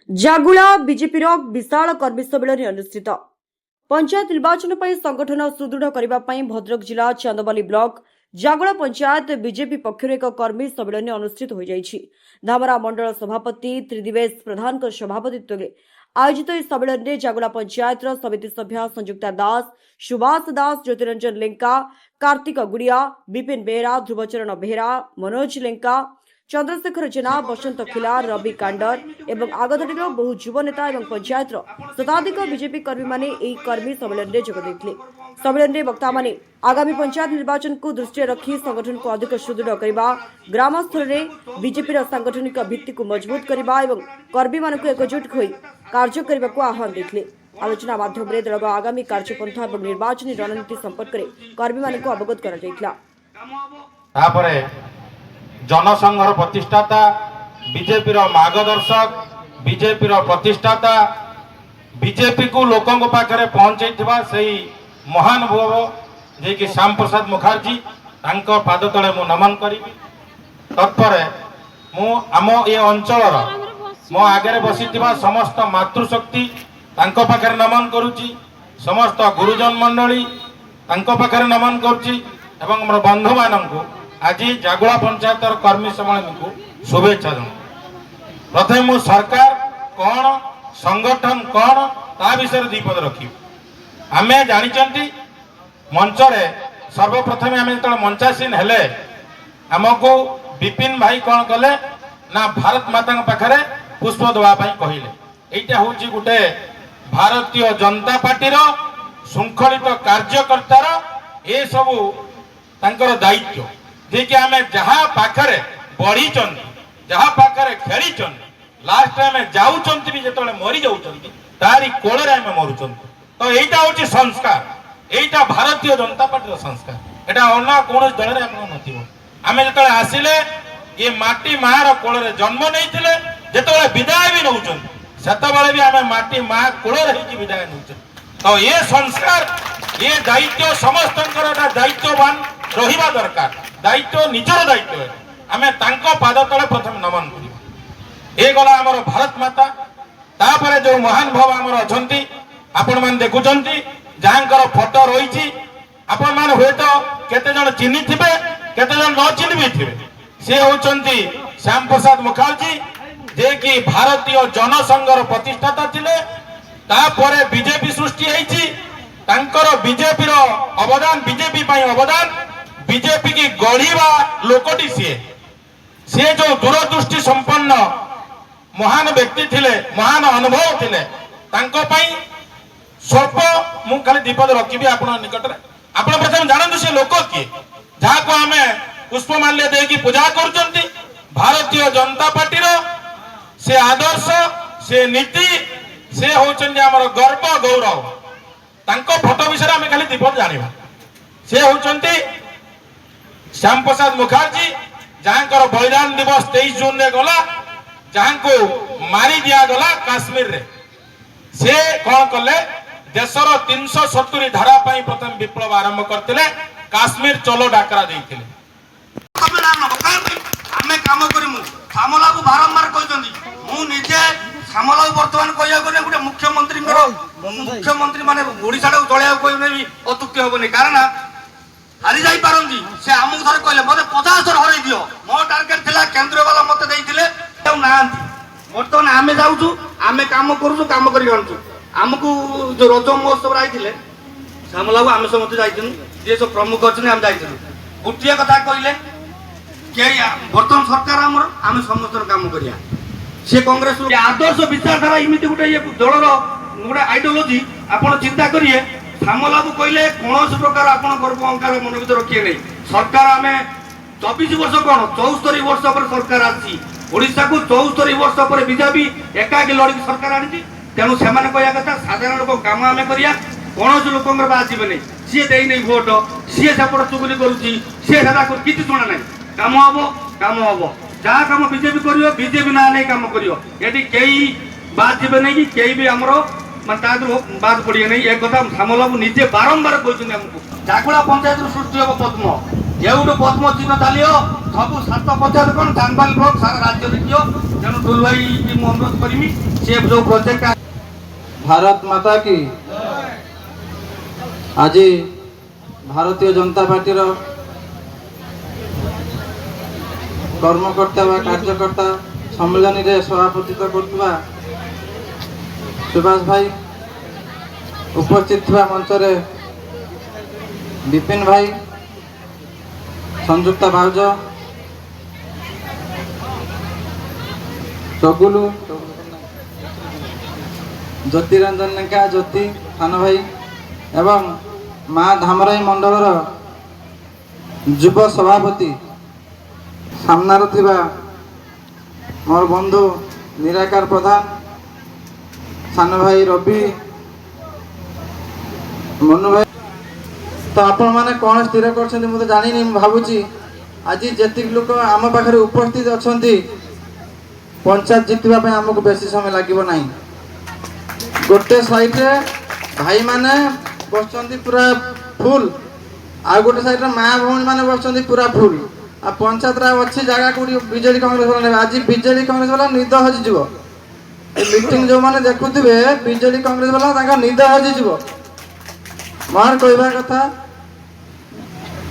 ଜାଗୁଳା ବିଜେପିର ବିଶାଳ କର୍ମୀ ସମ୍ମିଳନୀ ଅନୁଷ୍ଠିତ। ପଞ୍ଚାୟତ ନିର୍ବାଚନ ପାଇଁ ସଂଗଠନ ସୁଦୃଢ଼ କରିବା ପାଇଁ ଭଦ୍ରକ ଜିଲ୍ଲା ଚାନ୍ଦବାଲି ବ୍ଲକ ଜାଗୁଳା ପଞ୍ଚାୟତ ବିଜେପି ପକ୍ଷରୁ ଏକ କର୍ମୀ ସମ୍ମିଳନୀ ଅନୁଷ୍ଠିତ ହୋଇଯାଇଛି। ଧାମରା ମଣ୍ଡଳ ସଭାପତି ତ୍ରିଦିବେଶ ପ୍ରଧାନଙ୍କ ସଭାପତିତ୍ୱରେ ଆୟୋଜିତ ଏହି ସମ୍ମିଳନୀରେ ଜାଗୁଳା ପଞ୍ଚାୟତର ସମିତି ସଭ୍ୟା ସଂଯୁକ୍ତା ଦାସ, ସୁବାସ ଦାସ, ଜ୍ୟୋତିରଞ୍ଜନ ଲେଙ୍କା, कार्तिक गुड़िया, विपिन बेहरा, ध्रुवचरण बेहरा, मनोज लेंका, चंद्रशेखर जेना, बसंत खिलार, रवि कांडर एवं आगधडीर बहु युव नेता और पंचायत शताधिक बीजेपी कर्मी माने कर्मी सम्मेलन में जोग देते। सम्मेलन में वक्ता माने आगामी पंचायत निर्वाचन को दृष्टि रखी संगठन को अधिक सुदृढ़ करने, ग्राम स्तर में बीजेपी सांगठनिक भित्ति को मजबूत करने और कर्मी मान एकजुट हो कार्य करने को आह्वान देते। आलोचना माध्यम दल आगामी कार्यपंथा और निर्वाचन रणनीति संपर्क में कर्मी मान अवगत कर जनसंघर प्रतिष्ठाता बीजेपी मार्गदर्शक बीजेपी प्रतिष्ठाता बीजेपी को लोकों पाखे पहुंचे से महानुभव जे कि श्याम प्रसाद मुखर्जी पाद तले मु नमन करी। तत्पर आम ये अंचल मो आगे बसी समस्त मातृशक्ति पाखे नमन करुच्ची, समस्त गुरुजन मंडली पाखे नमन करुच्ची एवं मोर बंधु मानक आज जागुला पंचायत कर्मी सम्मेलन को शुभेच्छा दूँ। प्रथम मु सरकार कौन संगठन कौन ता विषय दीपद रखी आम जानी मंचरे सर्वप्रथम आम जो मंचासीन हेले आमको विपिन भाई कौन कले ना भारत माता पाखे पुष्प देवाई कहले। यहाँ हूँ गोटे भारतीय जनता पार्टी शृंखलित कार्यकर्तार ये सबू तांकर दायित्व जे कि आम जहाँ पाखरे बढ़ी जहाँ पाखरे खेली लास्ट टाइम जाऊँ भी जो मरी जाऊँ तारी कोल आम मरुं। तो यहीटा हूँ संस्कार, यहीटा भारतीय जनता पार्टी संस्कार, यहाँ अन्य कौन दल आम जो आसिले ये माटी मार कोल जन्म नहीं जो विदाय भी नौ सेतबे भी आम माटी माँ कूल विदाय नौ। तो ये संस्कार ये दायित्व समस्त दायित्ववान रहा दरकार, दायित्व निजर दायित्व है आम पाद तले प्रथम नमन कर। ये गला आमर भारत माता तापर जो महान भाव आमर अच्छा आपण मैंने देखुं जहाँ फोटो रही आपण मैंने हुए तो केते जन चिन्ही थे केते जन न चिन्ह भी थे। सी होती श्याम प्रसाद मुखर्जी जे कि भारतीय जनसंघर प्रतिष्ठाता थिले। तापर बीजेपी सृष्टि बीजेपी अवदान बीजेपी अवदान बीजेपी की गढ़ा लोकटी सी जो दूरदृष्टि संपन्न महान व्यक्ति थिले, महान अनुभव थिले, स्वल्प मु खाली दीपद रखी आप निकट में आप प्रथम जानते से लोक किए जहाँ को आम पुष्पमाल्य देकी पूजा कर भारतीय जनता पार्टी से आदर्श से नीति से होचंदी हमर गर्व गौरव तांको फोटो विषय आम खाली दीपद जाना से होचंदी श्याम प्रसाद मुखर्जी जहाँ बलिदान दिवस 23 जून रे गला जहाँ को मारी दिया गला काश्मीर रे से कौन कले देशर 370 धारा पाई प्रथम विप्लव आरंभ करते काश्मीर चलो डाकरा देते आम काम करूँ श्यामला को बारंबार कहते श्यामला बर्तमान कह गोटे मुख्यमंत्री माने ओडिशा चलिया भी अत्युक्ति हेनी कारण हारी जाई पारंती से आमको थोड़े कहले मत 50 थर हर दियो मो टार्गेट थिला केंद्र वाला मत देइथिले बर्तमान आम जाऊँ आम काम करूँ काम कर आमको जो रज महोत्सव आईथिले श्यामला को आम समस्त जाइछन जे सब प्रमुख अच्छे आम जाइछन गोटे कथा कहले बर्तमान सरकार आम समस्त काम करिया से कांग्रेस आदर्श विचारधारा इमिति गोटे दलर गोटे आइडियोलोजी आपड़ चिंता करिए श्यामला को कहले कौन प्रकार आप गर्व अहंकार मन भर रखिए नहीं। सरकार आम 24 वर्ष कौन 74 वर्ष पर सरकार आशा को 74 वर्ष पर बीजेपी एकाकी लड़की सरकार आनी तेणु से कहया कथा साधारण लोक काम आम करिया कौन लोक आसबे नहीं सी दे भोट सी सेपट चुगली करुच्ची किसी शुणा ना काम हम जहाँ काम बीजेपी कर बीजेपी ना नहीं काम कर कई बाद जी नहीं कि कई भी आमर बाद पड़े नहीं एक कथा श्यामला को निजे बारंबार कहते जागुड़ा पंचायत सृष्टि हम पद्म ଏଉଠୁ ପଦ୍ମ ଚିହ୍ନ ଚାଲିବ ସବୁ 750 କଣ ଚାନ୍ଦବାଲି ବ୍ଲକ ସାରା ରାଜ୍ୟରେ ଯିବ। ତେଣୁ ଟୁଲୁ ଭାଇ ମୁଁ ଅନୁରୋଧ କରିବି ସେ ଯୋଉ ପ୍ରୋଜେକ୍ଟ भारत माता की आज भारतीय जनता पार्टी कर्मकर्ता व कार्यकर्ता सम्मेलन रे सभापतित्व करथुवा सुभाष भाई उपस्थित थिबा मंच रे विपिन भाई संयुक्ता भाउज चगुलू ज्योतिरंजन लेंका ज्योति थान भाई एवं माँ धामराई मंडलर युव सभापति सामनार थिबा मोर बंधु निराकार प्रधान सान भाई रवि मनु भाई तो आपण मैंने कौन स्थिर कर मुझे जानी भावुची आज जी लोक आम पाखे उपस्थित अच्छा पंचायत जितवा आमको बेसी समय लगे ना गोटे साइड रे भाई माने बसचंदी पूरा फुल आ गोटे साइड रे माँ भौणी माने बसचंदी पूरा फुल आ पंचायत रा अच्छी जगह कोडी बीजेडी कांग्रेस वाला आज बीजेडी कांग्रेस वाला निद हजि जीवो ए मीटिंग जो माने देखुथिबे बीजेडी कांग्रेस वाला ताका निद हजि जीवो मार कहबा कथा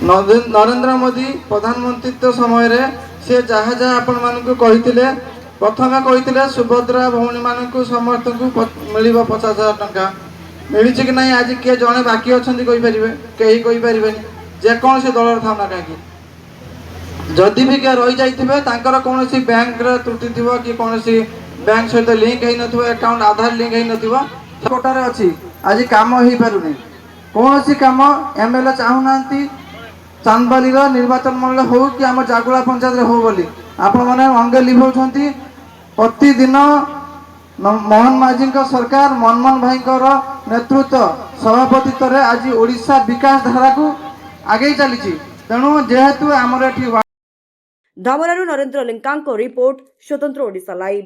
नरेंद्र मोदी प्रधानमंत्रित्व समय रे से जहाँ जहाँ आपण मानकु कहिथिले प्रथमे कही सुभद्रा भौणी मानक समस्त को मिल 50,000 टंका मिली कि नहीं आज किए जड़े बाकी अच्छा कहीं कहीपर जेकोसी दल था ना कहीं जदि भी किए रही जाइए कौन बैंक त्रुटि थी कि कौन बैंक सहित लिंक हो अकाउंट आधार लिंक हो कोटार अच्छी आज कम हो पारे कौन कम एमएलए चाहूना चांदबाली निर्वाचन मंडल हो कि आम जागुला पंचायत हो बोली आपण मैंने अंगे लिभाउछंती प्रतिदिन मोहन माझी सरकार मनमोहन भाई नेतृत्व सभापतित्व आज ओडिशा विकास धारा को आगे चली तेणु जेहेतु आमर धामरारू नरेंद्र लेंका रिपोर्ट स्वतंत्र ओडिशा लाइव।